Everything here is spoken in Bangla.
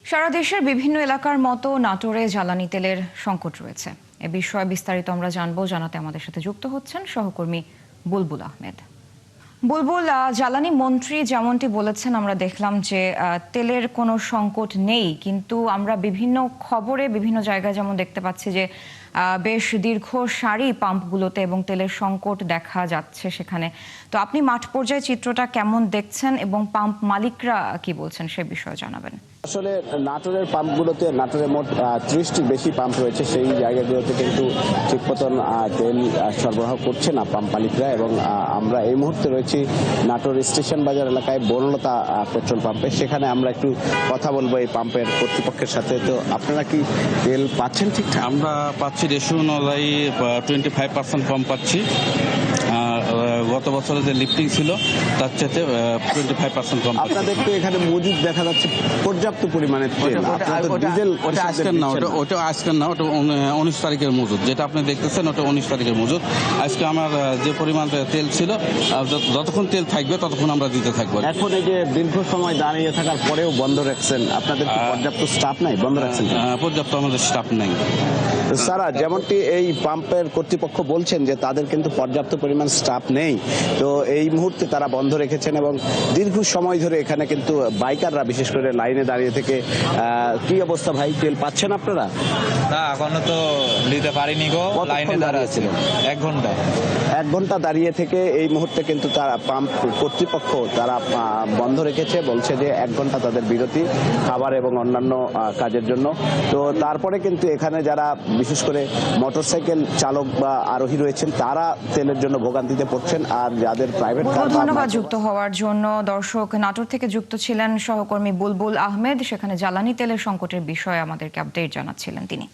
সারা দেশের বিভিন্ন এলাকার মতো নাটোরে জ্বালানি তেলের সংকট রয়েছে। এ বিষয়ে বিস্তারিত আমরা জানবো। জানাতে আমাদের সাথে যুক্ত হচ্ছেন সহকর্মী বুলবুল আহমেদ। বুলবুল, জ্বালানি মন্ত্রী যেমনটি বলেছেন, আমরা দেখলাম যে তেলের কোনো সংকট নেই, কিন্তু আমরা বিভিন্ন খবরে বিভিন্ন জায়গায় যেমন দেখতে পাচ্ছি যে বেশ দীর্ঘ সারি পাম্পগুলোতে এবং তেলের সংকট দেখা যাচ্ছে সেখানে। তো আপনি মাঠ পর্যায়ে চিত্রটা কেমন দেখছেন এবং পাম্প মালিকরা কি বলছেন সে বিষয়ে জানাবেন। আসলে নাটোরের পাম্পগুলোতে, নাটোরে মোট 30টির বেশি পাম্প রয়েছে। সেই জায়গাগুলোতে কিন্তু ঠিক মতন তেল সরবরাহ করছে না পাম্প মালিকরা। এবং আমরা এই মুহূর্তে রয়েছি নাটোর স্টেশন বাজার এলাকায় বনলতা পেট্রোল পাম্পে। সেখানে আমরা একটু কথা বলবো এই পাম্পের কর্তৃপক্ষের সাথে। তো আপনারা কি তেল পাচ্ছেন ঠিকঠাক? আমরা পাচ্ছি রেশিও অনুযায়ী 25% কম পাচ্ছি। গত বছরে যে লিফটিং ছিল তার চাইতে 25% কম। আপনাদের তো এখানে মজুদ দেখা যাচ্ছে পর্যাপ্ত পরিমাণে তেল। ডিজেল ওটা আজকের না, ওটা আজকের না, ওটা 19 তারিখের মজুদ। যেটা আপনি দেখতেছেন ওটা 19 তারিখের মজুদ। আজকে আমার যে পরিমাণ তেল ছিল, যতক্ষণ তেল থাকবে ততক্ষণ আমরা দিতে থাকবো। এখন এই যে দীর্ঘ সময় দাঁড়িয়ে থাকার পরেও বন্ধ রাখছেন, আপনাদের পর্যাপ্ত স্টাফ নাই? বন্ধ রাখছেন? পর্যাপ্ত আমাদের স্টাফ নেই। স্যার, যেমনটি এই পাম্পের কর্তৃপক্ষ বলছেন যে তাদের কিন্তু পর্যাপ্ত পরিমাণ স্টাফ নেই, তো এই মুহূর্তে তারা বন্ধ রেখেছেন এবং দীর্ঘ সময় ধরে এখানে কিন্তু বাইকাররা বিশেষ করে লাইনে দাঁড়িয়ে থেকে কি অবস্থা ভাই, তেল পাচ্ছেন আপনারা? না, এখনো তো নিতে পারিনি গো। লাইনে দাঁড়িয়েছিল 1 ঘন্টা দাঁড়িয়ে থেকে এই মুহূর্তে কিন্তু তারা পাম্প কর্তৃপক্ষ তারা বন্ধ রেখেছে। বলছে যে 1 ঘন্টা তাদের বিরতি, খাবার এবং অন্যান্য কাজের জন্য। তো তারপরে কিন্তু এখানে যারা বিশেষ করে মোটরসাইকেল চালক বা আরোহী রয়েছেন তারা তেলের জন্য ভোগান্তিতে পড়ছেন। আর যাদের প্রাইভেট কার। ধন্যবাদ যুক্ত হওয়ার জন্য। দর্শক, নাটোর থেকে যুক্ত ছিলেন সহকর্মী বুলবুল আহমেদ। সেখানে জ্বালানি তেলের সংকটের বিষয়ে আমাদেরকে আপডেট জানাচ্ছিলেন তিনি।